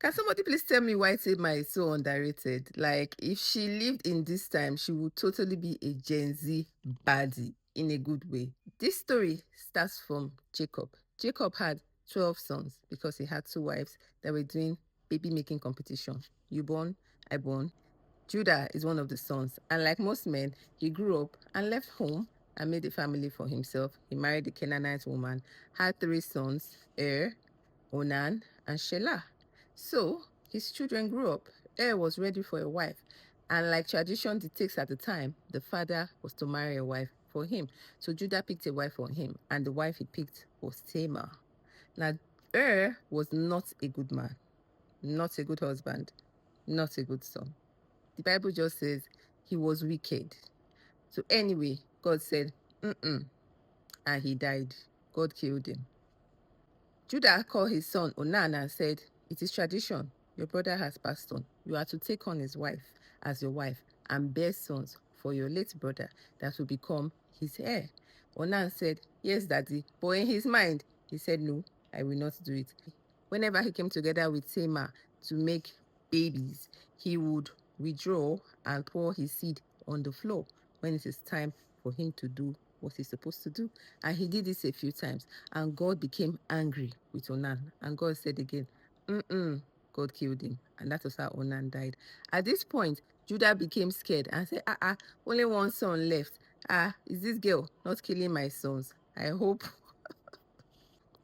Can somebody please tell me why Tema is so underrated? Like, if she lived in this time, she would totally be a Gen Z baddie in a good way. This story starts from Jacob. Jacob had 12 sons because he had two wives that were doing baby making competition. You born, I born. Judah is one of the sons, and like most men, he grew up and left home and made a family for himself. He married a Canaanite woman, had three sons, Onan, and Shelah. So his children grew up. Was ready for a wife. And like tradition dictates at the time, the father was to marry a wife for him. So Judah picked a wife for him, and the wife he picked was Tamar. Now, was not a good man, not a good husband, not a good son. The Bible just says he was wicked. So anyway, God said, mm-mm, and he died. God killed him. Judah called his son Onan and said, "It is tradition. Your brother has passed on. You are to take on his wife as your wife and bear sons for your late brother that will become his heir." Onan said, "Yes, daddy." But in his mind, he said, "No, I will not do it." Whenever he came together with Tamar to make babies, he would withdraw and pour his seed on the floor when it is time for him to do what he's supposed to do. And he did this a few times. And God became angry with Onan. And God said again, mm-mm. God killed him. And that was how Onan died. At this point, Judah became scared and said, only one son left. Is this girl not killing my sons? I hope.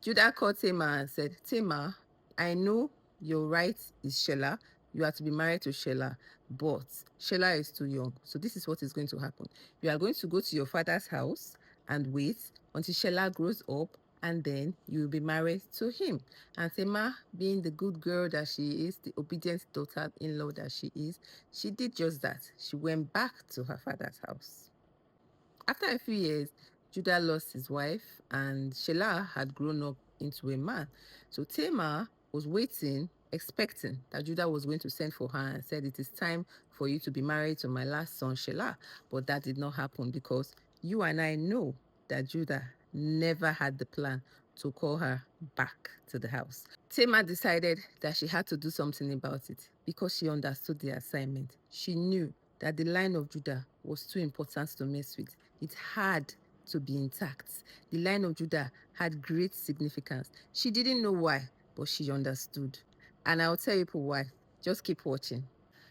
Judah called Tamar and said, "Tamar, I know your right is Shelah. You are to be married to Shelah, but Shelah is too young. So this is what is going to happen. You are going to go to your father's house and wait until Shelah grows up, and then you will be married to him." And Tamar, being the good girl that she is, the obedient daughter-in-law that she is, she did just that. She went back to her father's house. After a few years, Judah lost his wife, and Shelah had grown up into a man. So Tamar was waiting, expecting that Judah was going to send for her and said, "It is time for you to be married to my last son, Shelah." But that did not happen because you and I know that Judah never had the plan to call her back to the house. Tamar decided that she had to do something about it because she understood the assignment. She knew that the line of Judah was too important to mess with. It had to be intact. The line of Judah had great significance. She didn't know why, but she understood. And I'll tell you why. Just keep watching.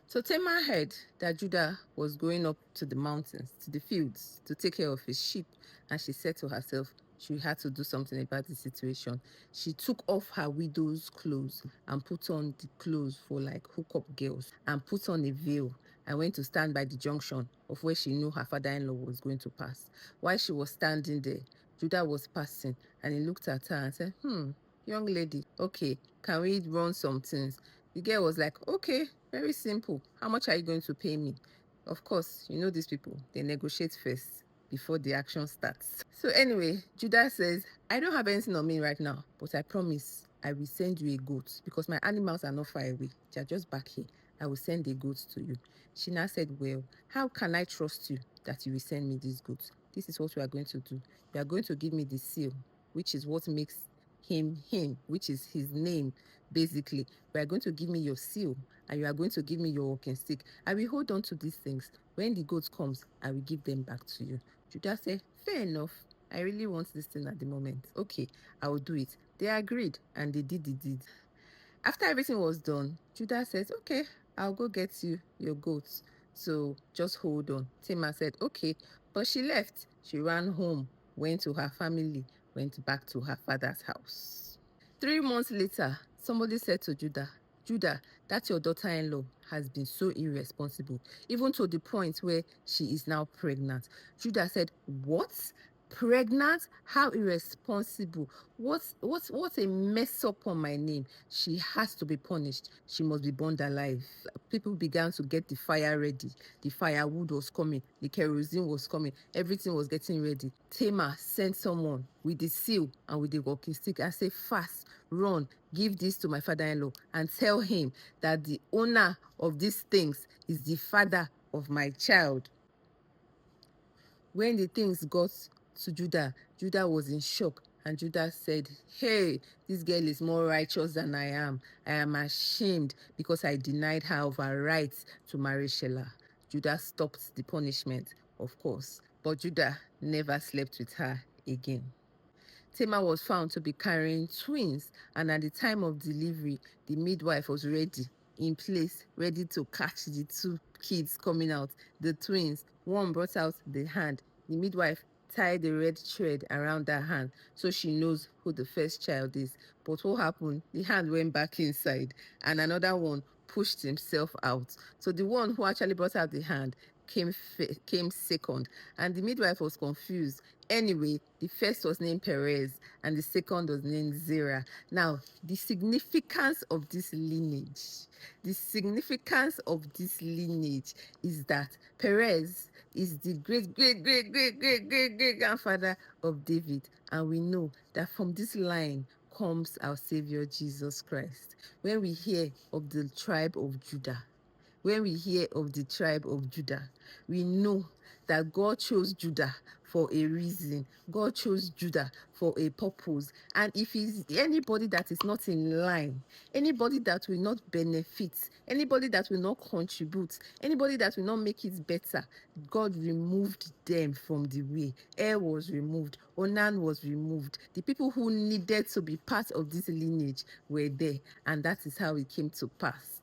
So Tamar heard that Judah was going up to the mountains, to the fields, to take care of his sheep. And she said to herself, she had to do something about the situation. She took off her widow's clothes and put on the clothes for like hookup girls and put on a veil and went to stand by the junction of where she knew her father-in-law was going to pass. While she was standing there, Judah was passing and he looked at her and said, young lady, okay, can we run some things? The girl was like, okay, very simple. How much are you going to pay me? Of course, you know these people, they negotiate first before the action starts. So anyway, Judah says, "I don't have anything on me right now, but I promise I will send you a goat because my animals are not far away. They are just back here. I will send a goat to you." She now said, "Well, how can I trust you that you will send me these goats? This is what we are going to do. You are going to give me the seal, which is what makes him, which is his name, basically. You are going to give me your seal and you are going to give me your walking stick. I will hold on to these things. When the goat comes, I will give them back to you." Judah said, "Fair enough. I really want this thing at the moment. Okay, I will do it." They agreed and they did the deed. After everything was done, Judah says, "Okay, I'll go get you your goats. So just hold on." Tamar said, "Okay." But she left. She ran home, went to her family, went back to her father's house. 3 months later, somebody said to Judah, "Judah, that your daughter-in-law has been so irresponsible, even to the point where she is now pregnant." Judah said, "What? Pregnant? How irresponsible. What a mess up on my name. She has to be punished. She must be burned alive." People began to get the fire ready. The firewood was coming. The kerosene was coming. Everything was getting ready. Tamar sent someone with the seal and with the walking stick and said, "Fast, run, give this to my father-in-law and tell him that the owner of these things is the father of my child." When the things got to Judah, Judah was in shock And Judah said, "Hey, this girl is more righteous than I am. I am ashamed because I denied her of her right to marry Shelah." Judah stopped the punishment, of course, but Judah never slept with her again. Tamar was found to be carrying twins, and at the time of delivery, the midwife was ready, in place, ready to catch the two kids coming out, the twins. One brought out the hand. The midwife tied the red thread around her hand so she knows who the first child is. But what happened? The hand went back inside, and another one pushed himself out. So the one who actually brought out the hand came second, and the midwife was confused. Anyway, the first was named Perez and the second was named Zerah. Now, the significance of this lineage is that Perez is the great grandfather of David, and we know that from this line comes our Savior Jesus Christ. When we hear of the tribe of Judah, when we hear of the tribe of Judah, we know that God chose Judah for a reason. God chose Judah for a purpose. And if it's anybody that is not in line, anybody that will not benefit, anybody that will not contribute, anybody that will not make it better, God removed them from the way. Er was removed. Onan was removed. The people who needed to be part of this lineage were there. And that is how it came to pass.